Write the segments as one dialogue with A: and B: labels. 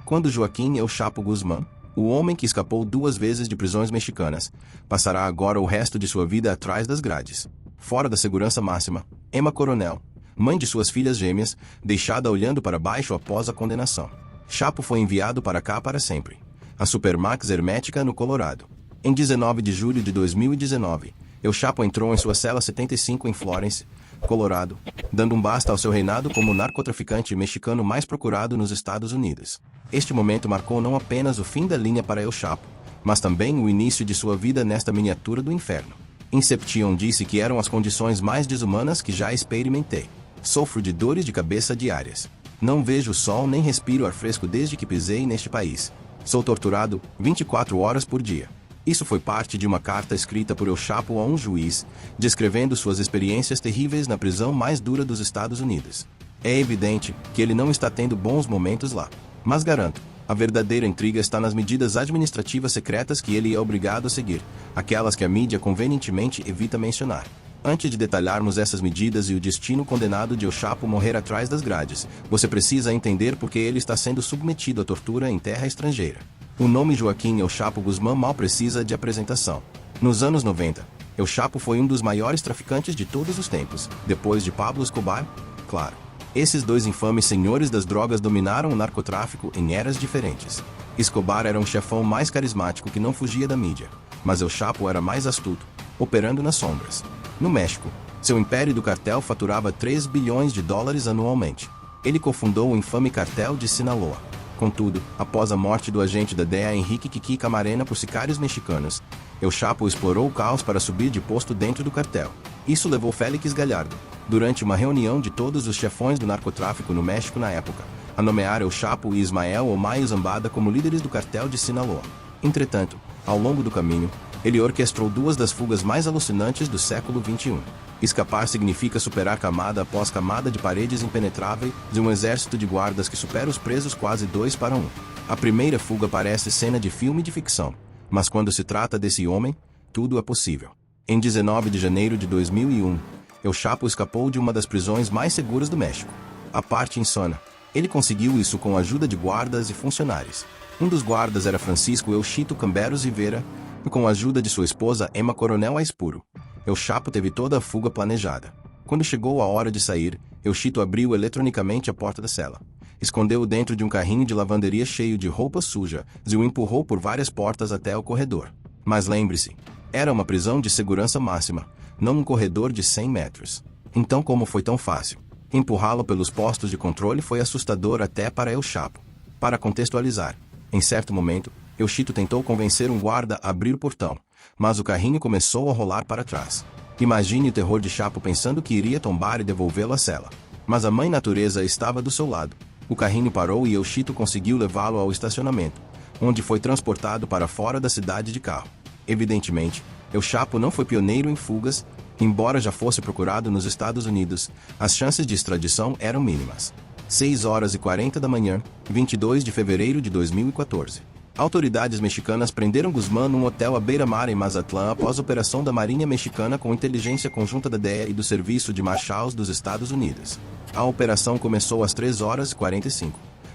A: Quando Joaquim El Chapo Guzmán, o homem que escapou 2 vezes de prisões mexicanas, passará agora o resto de sua vida atrás das grades. Fora da segurança máxima, Emma Coronel, mãe de suas filhas gêmeas, deixada olhando para baixo após a condenação. Chapo foi enviado para cá para sempre. A Supermax Hermética no Colorado. Em 19 de julho de 2019, El Chapo entrou em sua cela 75 em Florence, Colorado, dando um basta ao seu reinado como o narcotraficante mexicano mais procurado nos Estados Unidos. Este momento marcou não apenas o fim da linha para El Chapo, mas também o início de sua vida nesta miniatura do inferno. Inception disse que eram as condições mais desumanas que já experimentei. Sofro de dores de cabeça diárias. Não vejo o sol nem respiro ar fresco desde que pisei neste país. Sou torturado 24 horas por dia. Isso foi parte de uma carta escrita por El Chapo a um juiz, descrevendo suas experiências terríveis na prisão mais dura dos Estados Unidos. É evidente que ele não está tendo bons momentos lá. Mas garanto, a verdadeira intriga está nas medidas administrativas secretas que ele é obrigado a seguir, aquelas que a mídia convenientemente evita mencionar. Antes de detalharmos essas medidas e o destino condenado de El Chapo morrer atrás das grades, você precisa entender por que ele está sendo submetido à tortura em terra estrangeira. O nome Joaquim El Chapo Guzmán mal precisa de apresentação. Nos anos 90, El Chapo foi um dos maiores traficantes de todos os tempos, depois de Pablo Escobar, claro. Esses dois infames senhores das drogas dominaram o narcotráfico em eras diferentes. Escobar era um chefão mais carismático que não fugia da mídia, mas El Chapo era mais astuto, operando nas sombras. No México, seu império do cartel faturava 3 bilhões de dólares anualmente. Ele cofundou o infame cartel de Sinaloa. Contudo, após a morte do agente da DEA Henrique Kiki Camarena por sicários mexicanos, El Chapo explorou o caos para subir de posto dentro do cartel. Isso levou Félix Gallardo, durante uma reunião de todos os chefões do narcotráfico no México na época, a nomear El Chapo e Ismael Omayo Zambada como líderes do cartel de Sinaloa. Entretanto, ao longo do caminho, ele orquestrou 2 das fugas mais alucinantes do século XXI. Escapar significa superar camada após camada de paredes impenetráveis de um exército de guardas que supera os presos quase 2 para 1. A primeira fuga parece cena de filme de ficção, mas quando se trata desse homem, tudo é possível. Em 19 de janeiro de 2001, El Chapo escapou de uma das prisões mais seguras do México. A parte insana, ele conseguiu isso com a ajuda de guardas e funcionários. Um dos guardas era Francisco El Chito Camberos Rivera, e com a ajuda de sua esposa Emma Coronel Aispuro, El Chapo teve toda a fuga planejada. Quando chegou a hora de sair, El Chito abriu eletronicamente a porta da cela. Escondeu-o dentro de um carrinho de lavanderia cheio de roupa suja e o empurrou por várias portas até o corredor. Mas lembre-se, era uma prisão de segurança máxima, não um corredor de 100 metros. Então como foi tão fácil? Empurrá-lo pelos postos de controle foi assustador até para El Chapo. Para contextualizar, em certo momento, El Chito tentou convencer um guarda a abrir o portão, mas o carrinho começou a rolar para trás. Imagine o terror de Chapo pensando que iria tombar e devolvê-lo à cela. Mas a mãe natureza estava do seu lado. O carrinho parou e El Chito conseguiu levá-lo ao estacionamento, onde foi transportado para fora da cidade de carro. Evidentemente, El Chapo não foi pioneiro em fugas, embora já fosse procurado nos Estados Unidos, as chances de extradição eram mínimas. 6h40 da manhã, 22 de fevereiro de 2014. Autoridades mexicanas prenderam Guzmán num hotel à beira-mar em Mazatlán após a operação da Marinha Mexicana com inteligência conjunta da DEA e do Serviço de Marshals dos Estados Unidos. A operação começou às 3h45,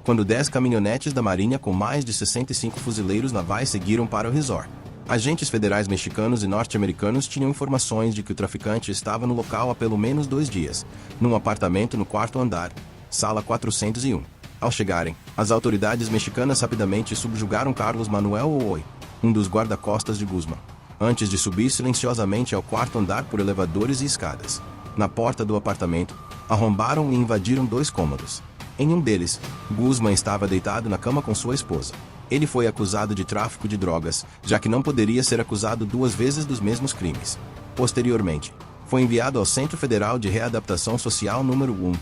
A: quando 10 caminhonetes da Marinha com mais de 65 fuzileiros navais seguiram para o resort. Agentes federais mexicanos e norte-americanos tinham informações de que o traficante estava no local há pelo menos 2 dias, num apartamento no 4º andar, sala 401. Ao chegarem, as autoridades mexicanas rapidamente subjugaram Carlos Manuel Ooi, um dos guarda-costas de Guzmán, antes de subir silenciosamente ao 4º andar por elevadores e escadas. Na porta do apartamento, arrombaram e invadiram 2 cômodos. Em um deles, Guzmán estava deitado na cama com sua esposa. Ele foi acusado de tráfico de drogas, já que não poderia ser acusado 2 vezes dos mesmos crimes. Posteriormente, foi enviado ao Centro Federal de Readaptação Social número 1,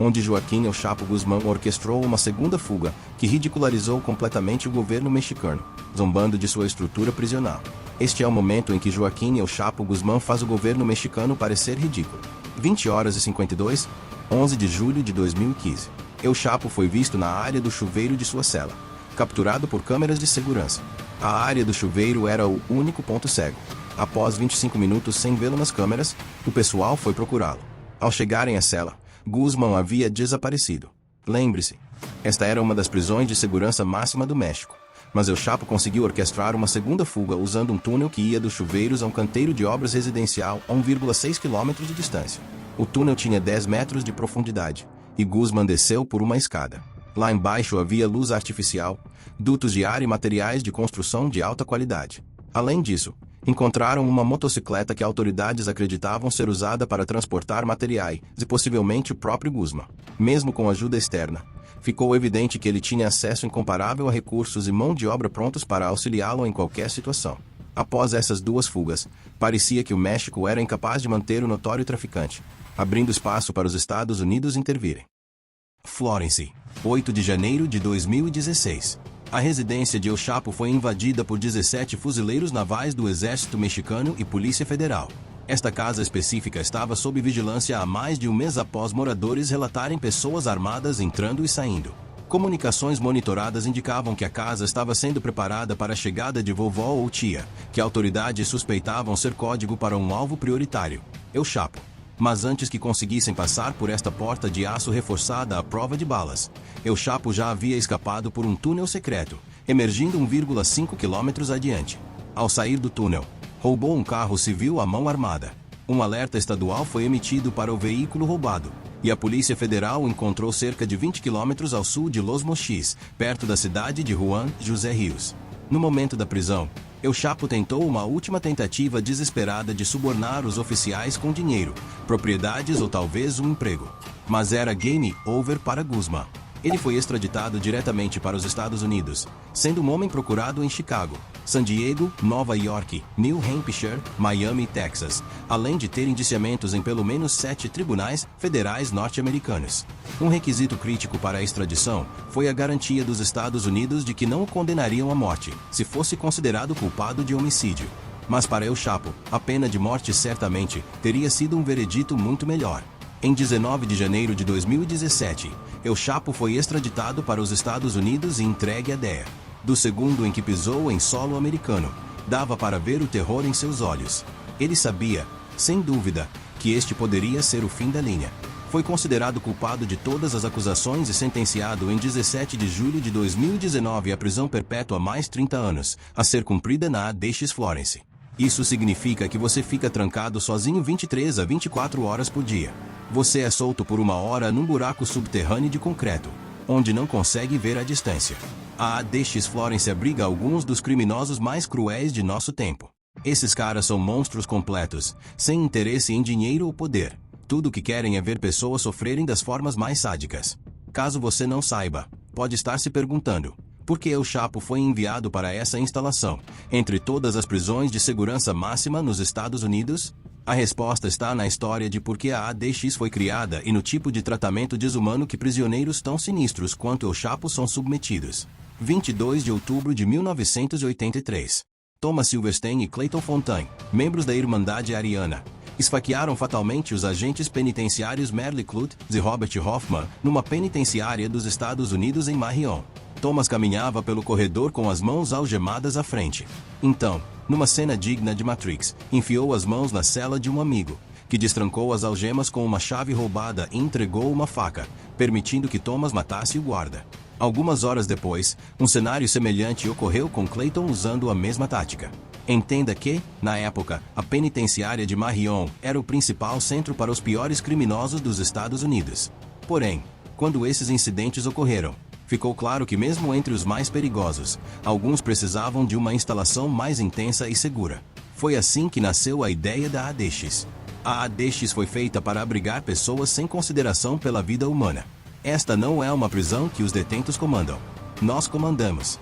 A: onde Joaquim El Chapo Guzmán orquestrou uma segunda fuga, que ridicularizou completamente o governo mexicano, zombando de sua estrutura prisional. Este é o momento em que Joaquim El Chapo Guzmán faz o governo mexicano parecer ridículo. 20h52, 11 de julho de 2015. El Chapo foi visto na área do chuveiro de sua cela, capturado por câmeras de segurança. A área do chuveiro era o único ponto cego. Após 25 minutos sem vê-lo nas câmeras, o pessoal foi procurá-lo. Ao chegarem à cela, Guzmán havia desaparecido. Lembre-se, esta era uma das prisões de segurança máxima do México. Mas El Chapo conseguiu orquestrar uma segunda fuga usando um túnel que ia dos chuveiros a um canteiro de obras residencial a 1,6 quilômetros de distância. O túnel tinha 10 metros de profundidade, e Guzmán desceu por uma escada. Lá embaixo havia luz artificial, dutos de ar e materiais de construção de alta qualidade. Além disso, encontraram uma motocicleta que autoridades acreditavam ser usada para transportar materiais, e possivelmente o próprio Guzmán. Mesmo com ajuda externa, ficou evidente que ele tinha acesso incomparável a recursos e mão de obra prontos para auxiliá-lo em qualquer situação. Após essas duas fugas, parecia que o México era incapaz de manter o notório traficante, abrindo espaço para os Estados Unidos intervirem. Florence, 8 de janeiro de 2016. A residência de El Chapo foi invadida por 17 fuzileiros navais do Exército Mexicano e Polícia Federal. Esta casa específica estava sob vigilância há mais de um mês após moradores relatarem pessoas armadas entrando e saindo. Comunicações monitoradas indicavam que a casa estava sendo preparada para a chegada de vovó ou tia, que autoridades suspeitavam ser código para um alvo prioritário, El Chapo. Mas antes que conseguissem passar por esta porta de aço reforçada à prova de balas, El Chapo já havia escapado por um túnel secreto, emergindo 1,5 quilômetros adiante. Ao sair do túnel, roubou um carro civil à mão armada. Um alerta estadual foi emitido para o veículo roubado, e a Polícia Federal o encontrou cerca de 20 quilômetros ao sul de Los Mochis, perto da cidade de Juan José Rios. No momento da prisão, El Chapo tentou uma última tentativa desesperada de subornar os oficiais com dinheiro, propriedades ou talvez um emprego. Mas era game over para Guzmán. Ele foi extraditado diretamente para os Estados Unidos, sendo um homem procurado em Chicago, San Diego, Nova York, New Hampshire, Miami e Texas, além de ter indiciamentos em pelo menos 7 tribunais federais norte-americanos. Um requisito crítico para a extradição foi a garantia dos Estados Unidos de que não o condenariam à morte, se fosse considerado culpado de homicídio. Mas para El Chapo, a pena de morte certamente teria sido um veredito muito melhor. Em 19 de janeiro de 2017, El Chapo foi extraditado para os Estados Unidos e entregue à DEA. Do segundo em que pisou em solo americano, dava para ver o terror em seus olhos. Ele sabia, sem dúvida, que este poderia ser o fim da linha. Foi considerado culpado de todas as acusações e sentenciado em 17 de julho de 2019 à prisão perpétua mais 30 anos, a ser cumprida na ADX Florence. Isso significa que você fica trancado sozinho 23 a 24 horas por dia. Você é solto por 1 hora num buraco subterrâneo de concreto, onde não consegue ver a distância. A ADX Florence abriga alguns dos criminosos mais cruéis de nosso tempo. Esses caras são monstros completos, sem interesse em dinheiro ou poder. Tudo o que querem é ver pessoas sofrerem das formas mais sádicas. Caso você não saiba, pode estar se perguntando: por que El Chapo foi enviado para essa instalação, entre todas as prisões de segurança máxima nos Estados Unidos? A resposta está na história de por que a ADX foi criada e no tipo de tratamento desumano que prisioneiros tão sinistros quanto El Chapo são submetidos. 22 de outubro de 1983. Thomas Silverstein e Clayton Fontaine, membros da Irmandade Ariana, esfaquearam fatalmente os agentes penitenciários Merle Clute e Robert Hoffman numa penitenciária dos Estados Unidos em Marion. Thomas caminhava pelo corredor com as mãos algemadas à frente. Então, numa cena digna de Matrix, enfiou as mãos na cela de um amigo, que destrancou as algemas com uma chave roubada e entregou uma faca, permitindo que Thomas matasse o guarda. Algumas horas depois, um cenário semelhante ocorreu com Clayton usando a mesma tática. Entenda que, na época, a penitenciária de Marion era o principal centro para os piores criminosos dos Estados Unidos. Porém, quando esses incidentes ocorreram, ficou claro que mesmo entre os mais perigosos, alguns precisavam de uma instalação mais intensa e segura. Foi assim que nasceu a ideia da ADX. A ADX foi feita para abrigar pessoas sem consideração pela vida humana. Esta não é uma prisão que os detentos comandam. Nós comandamos.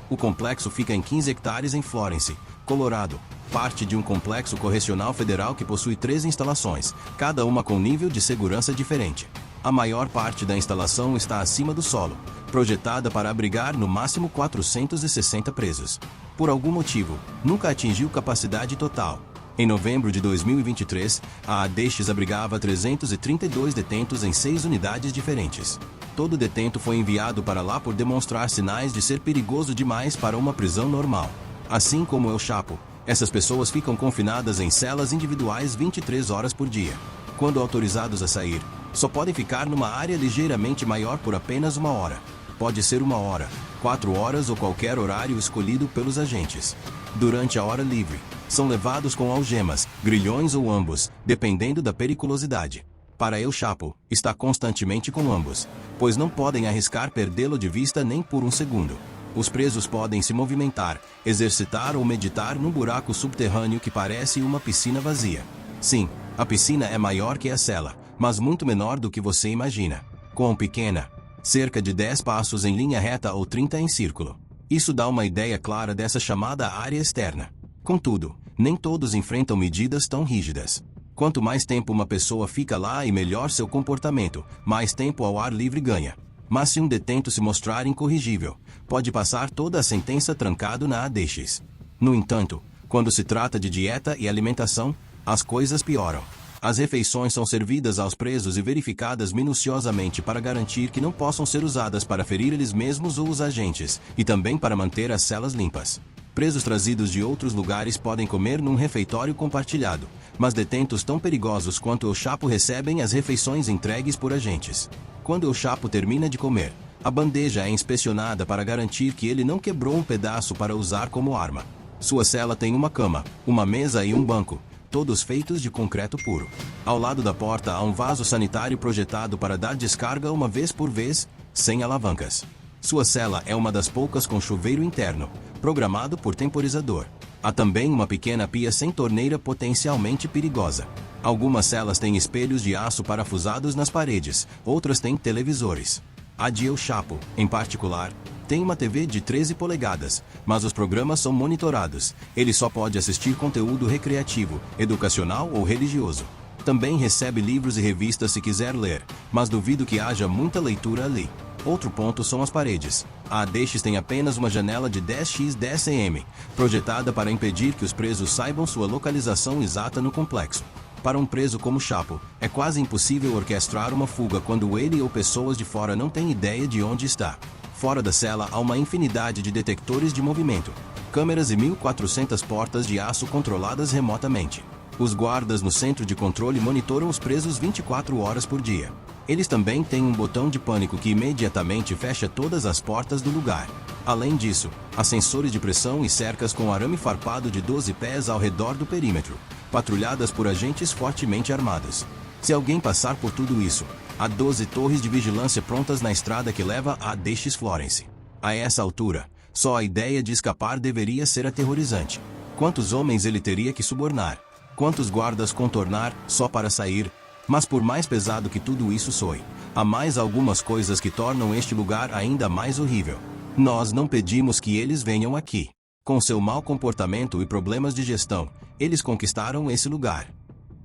A: O complexo fica em 15 hectares em Florence, Colorado, parte de um complexo correcional federal que possui 3 instalações, cada uma com nível de segurança diferente. A maior parte da instalação está acima do solo, projetada para abrigar no máximo 460 presos. Por algum motivo, nunca atingiu capacidade total. Em novembro de 2023, a ADX abrigava 332 detentos em 6 unidades diferentes. Todo detento foi enviado para lá por demonstrar sinais de ser perigoso demais para uma prisão normal. Assim como El Chapo, essas pessoas ficam confinadas em celas individuais 23 horas por dia. Quando autorizados a sair, Só podem ficar numa área ligeiramente maior por apenas 1 hora. Pode ser 1 hora, 4 horas ou qualquer horário escolhido pelos agentes. Durante a hora livre, são levados com algemas, grilhões ou ambos, dependendo da periculosidade. Para El Chapo, está constantemente com ambos, pois não podem arriscar perdê-lo de vista nem por um segundo. Os presos podem se movimentar, exercitar ou meditar num buraco subterrâneo que parece uma piscina vazia. Sim, a piscina é maior que a cela, mas muito menor do que você imagina. Quão pequena? Cerca de 10 passos em linha reta ou 30 em círculo. Isso dá uma ideia clara dessa chamada área externa. Contudo, nem todos enfrentam medidas tão rígidas. Quanto mais tempo uma pessoa fica lá e melhor seu comportamento, mais tempo ao ar livre ganha. Mas se um detento se mostrar incorrigível, pode passar toda a sentença trancado na ADX. No entanto, quando se trata de dieta e alimentação, as coisas pioram. As refeições são servidas aos presos e verificadas minuciosamente para garantir que não possam ser usadas para ferir eles mesmos ou os agentes, e também para manter as celas limpas. Presos trazidos de outros lugares podem comer num refeitório compartilhado, mas detentos tão perigosos quanto El Chapo recebem as refeições entregues por agentes. Quando El Chapo termina de comer, a bandeja é inspecionada para garantir que ele não quebrou um pedaço para usar como arma. Sua cela tem uma cama, uma mesa e um banco, todos feitos de concreto puro. Ao lado da porta há um vaso sanitário projetado para dar descarga uma vez por vez, sem alavancas. Sua cela é uma das poucas com chuveiro interno, programado por temporizador. Há também uma pequena pia sem torneira potencialmente perigosa. Algumas celas têm espelhos de aço parafusados nas paredes, outras têm televisores. A de El Chapo, em particular, tem uma TV de 13 polegadas, mas os programas são monitorados. Ele só pode assistir conteúdo recreativo, educacional ou religioso. Também recebe livros e revistas se quiser ler, mas duvido que haja muita leitura ali. Outro ponto são as paredes. A ADX tem apenas uma janela de 10x10 cm, projetada para impedir que os presos saibam sua localização exata no complexo. Para um preso como Chapo, é quase impossível orquestrar uma fuga quando ele ou pessoas de fora não têm ideia de onde está. Fora da cela há uma infinidade de detectores de movimento, câmeras e 1.400 portas de aço controladas remotamente. Os guardas no centro de controle monitoram os presos 24 horas por dia. Eles também têm um botão de pânico que imediatamente fecha todas as portas do lugar. Além disso, há sensores de pressão e cercas com arame farpado de 12 pés ao redor do perímetro, patrulhadas por agentes fortemente armados. Se alguém passar por tudo isso, há 12 torres de vigilância prontas na estrada que leva a ADX Florence. A essa altura, só a ideia de escapar deveria ser aterrorizante. Quantos homens ele teria que subornar? Quantos guardas contornar só para sair? Mas por mais pesado que tudo isso soe, há mais algumas coisas que tornam este lugar ainda mais horrível. Nós não pedimos que eles venham aqui. Com seu mau comportamento e problemas de gestão, eles conquistaram esse lugar.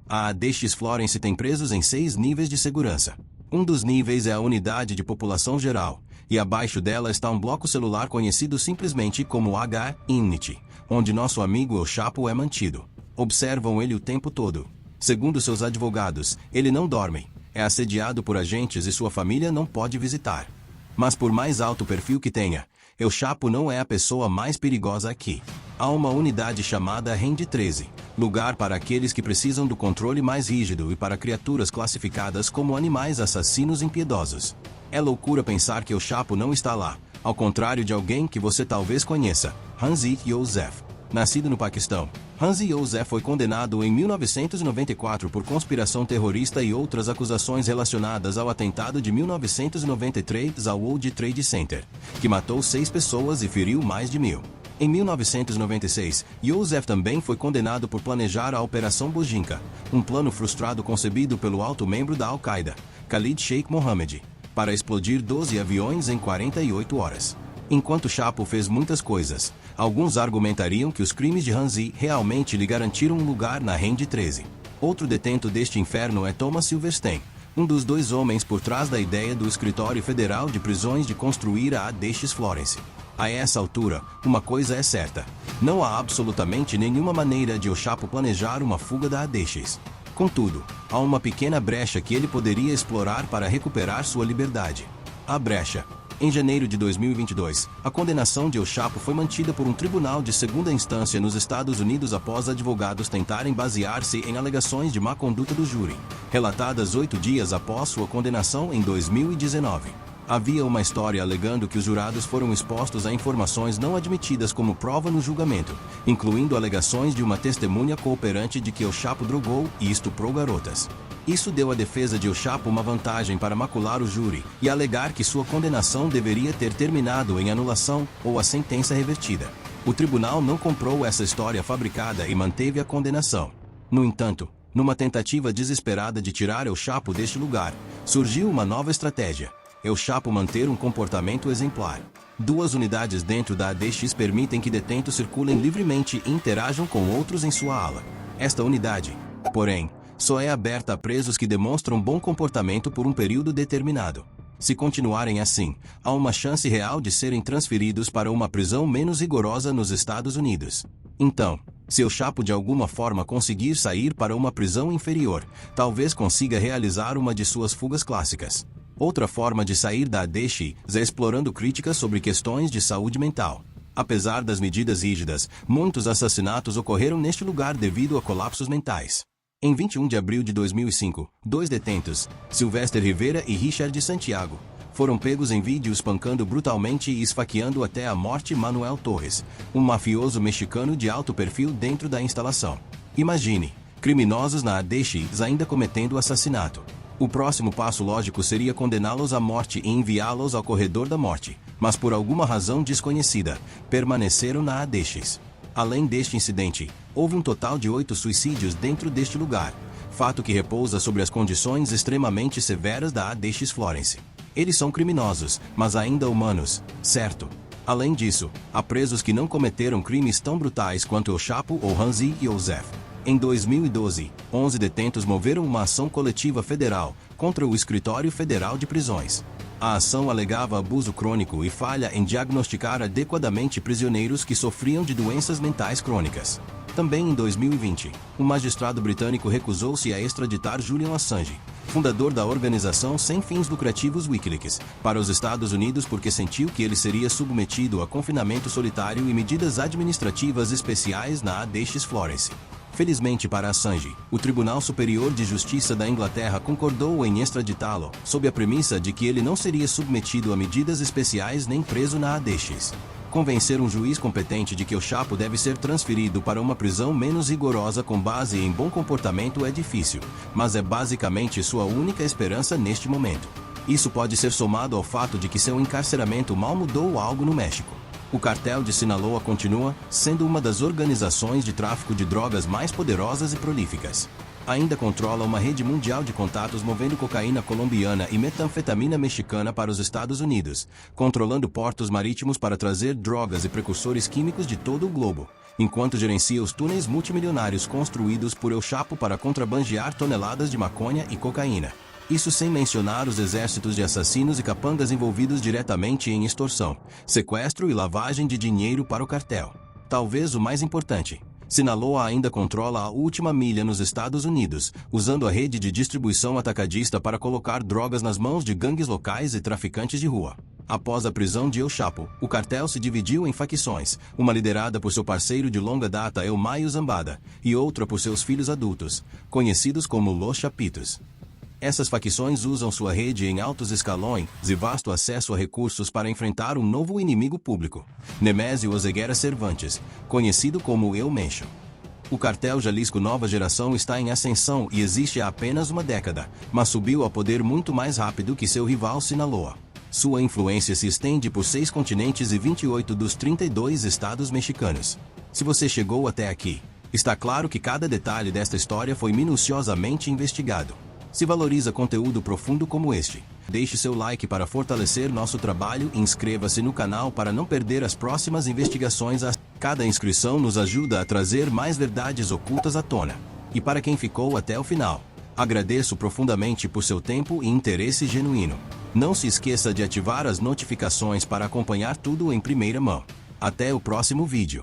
A: A ADX Florence tem presos em 6 níveis de segurança. Um dos níveis é a unidade de população geral, e abaixo dela está um bloco celular conhecido simplesmente como H-Unity, onde nosso amigo El Chapo é mantido. Observam ele o tempo todo. Segundo seus advogados, ele não dorme, é assediado por agentes e sua família não pode visitar. Mas por mais alto perfil que tenha, El Chapo não é a pessoa mais perigosa aqui. Há uma unidade chamada Range 13, lugar para aqueles que precisam do controle mais rígido e para criaturas classificadas como animais assassinos impiedosos. É loucura pensar que El Chapo não está lá, ao contrário de alguém que você talvez conheça, Hanzi Yousef. Nascido no Paquistão, Hanzi Yousef foi condenado em 1994 por conspiração terrorista e outras acusações relacionadas ao atentado de 1993 ao World Trade Center, que matou 6 pessoas e feriu mais de 1.000. Em 1996, Yousef também foi condenado por planejar a Operação Bojinka, um plano frustrado concebido pelo alto membro da Al-Qaeda, Khalid Sheikh Mohammed, para explodir 12 aviões em 48 horas. Enquanto Chapo fez muitas coisas, alguns argumentariam que os crimes de Hanzi realmente lhe garantiram um lugar na Range 13. Outro detento deste inferno é Thomas Silverstein, um dos 2 homens por trás da ideia do Escritório Federal de Prisões de construir a ADX Florence. A essa altura, uma coisa é certa: não há absolutamente nenhuma maneira de El Chapo planejar uma fuga da ADX. Contudo, há uma pequena brecha que ele poderia explorar para recuperar sua liberdade. A brecha. Em janeiro de 2022, a condenação de El Chapo foi mantida por um tribunal de segunda instância nos Estados Unidos após advogados tentarem basear-se em alegações de má conduta do júri, relatadas 8 dias após sua condenação em 2019. Havia uma história alegando que os jurados foram expostos a informações não admitidas como prova no julgamento, incluindo alegações de uma testemunha cooperante de que El Chapo drogou e estuprou garotas. Isso deu à defesa de El Chapo uma vantagem para macular o júri e alegar que sua condenação deveria ter terminado em anulação ou a sentença revertida. O tribunal não comprou essa história fabricada e manteve a condenação. No entanto, numa tentativa desesperada de tirar El Chapo deste lugar, surgiu uma nova estratégia: El Chapo manter um comportamento exemplar. 2 unidades dentro da ADX permitem que detentos circulem livremente e interajam com outros em sua ala. Esta unidade, porém, só é aberta a presos que demonstram bom comportamento por um período determinado. Se continuarem assim, há uma chance real de serem transferidos para uma prisão menos rigorosa nos Estados Unidos. Então, se El Chapo de alguma forma conseguir sair para uma prisão inferior, talvez consiga realizar uma de suas fugas clássicas. Outra forma de sair da ADX é explorando críticas sobre questões de saúde mental. Apesar das medidas rígidas, muitos assassinatos ocorreram neste lugar devido a colapsos mentais. Em 21 de abril de 2005, 2 detentos, Sylvester Rivera e Richard Santiago, foram pegos em vídeo espancando brutalmente e esfaqueando até a morte Manuel Torres, um mafioso mexicano de alto perfil dentro da instalação. Imagine, criminosos na ADX ainda cometendo assassinato. O próximo passo lógico seria condená-los à morte e enviá-los ao corredor da morte, mas por alguma razão desconhecida, permaneceram na ADX. Além deste incidente, houve um total de 8 suicídios dentro deste lugar, fato que repousa sobre as condições extremamente severas da ADX Florence. Eles são criminosos, mas ainda humanos, certo? Além disso, há presos que não cometeram crimes tão brutais quanto El Chapo ou Hanzi e Joseph. Em 2012, 11 detentos moveram uma ação coletiva federal contra o Escritório Federal de Prisões. A ação alegava abuso crônico e falha em diagnosticar adequadamente prisioneiros que sofriam de doenças mentais crônicas. Também em 2020, um magistrado britânico recusou-se a extraditar Julian Assange, fundador da organização sem fins lucrativos Wikileaks, para os Estados Unidos porque sentiu que ele seria submetido a confinamento solitário e medidas administrativas especiais na ADX Florence. Felizmente para Assange, o Tribunal Superior de Justiça da Inglaterra concordou em extraditá-lo, sob a premissa de que ele não seria submetido a medidas especiais nem preso na ADX. Convencer um juiz competente de que El Chapo deve ser transferido para uma prisão menos rigorosa com base em bom comportamento é difícil, mas é basicamente sua única esperança neste momento. Isso pode ser somado ao fato de que seu encarceramento mal mudou algo no México. O cartel de Sinaloa continua sendo uma das organizações de tráfico de drogas mais poderosas e prolíficas. Ainda controla uma rede mundial de contatos movendo cocaína colombiana e metanfetamina mexicana para os Estados Unidos, controlando portos marítimos para trazer drogas e precursores químicos de todo o globo, enquanto gerencia os túneis multimilionários construídos por El Chapo para contrabandear toneladas de maconha e cocaína. Isso sem mencionar os exércitos de assassinos e capangas envolvidos diretamente em extorsão, sequestro e lavagem de dinheiro para o cartel. Talvez o mais importante, Sinaloa ainda controla a última milha nos Estados Unidos, usando a rede de distribuição atacadista para colocar drogas nas mãos de gangues locais e traficantes de rua. Após a prisão de El Chapo, o cartel se dividiu em facções, uma liderada por seu parceiro de longa data Elmayo Zambada, e outra por seus filhos adultos, conhecidos como Los Chapitos. Essas facções usam sua rede em altos escalões e vasto acesso a recursos para enfrentar um novo inimigo público, Nemésio Oseguera Cervantes, conhecido como El Mencho. O cartel Jalisco Nova Geração está em ascensão e existe há apenas uma década, mas subiu ao poder muito mais rápido que seu rival Sinaloa. Sua influência se estende por 6 continentes e 28 dos 32 estados mexicanos. Se você chegou até aqui, está claro que cada detalhe desta história foi minuciosamente investigado. Se valoriza conteúdo profundo como este, deixe seu like para fortalecer nosso trabalho e inscreva-se no canal para não perder as próximas investigações. Cada inscrição nos ajuda a trazer mais verdades ocultas à tona. E para quem ficou até o final, agradeço profundamente por seu tempo e interesse genuíno. Não se esqueça de ativar as notificações para acompanhar tudo em primeira mão. Até o próximo vídeo.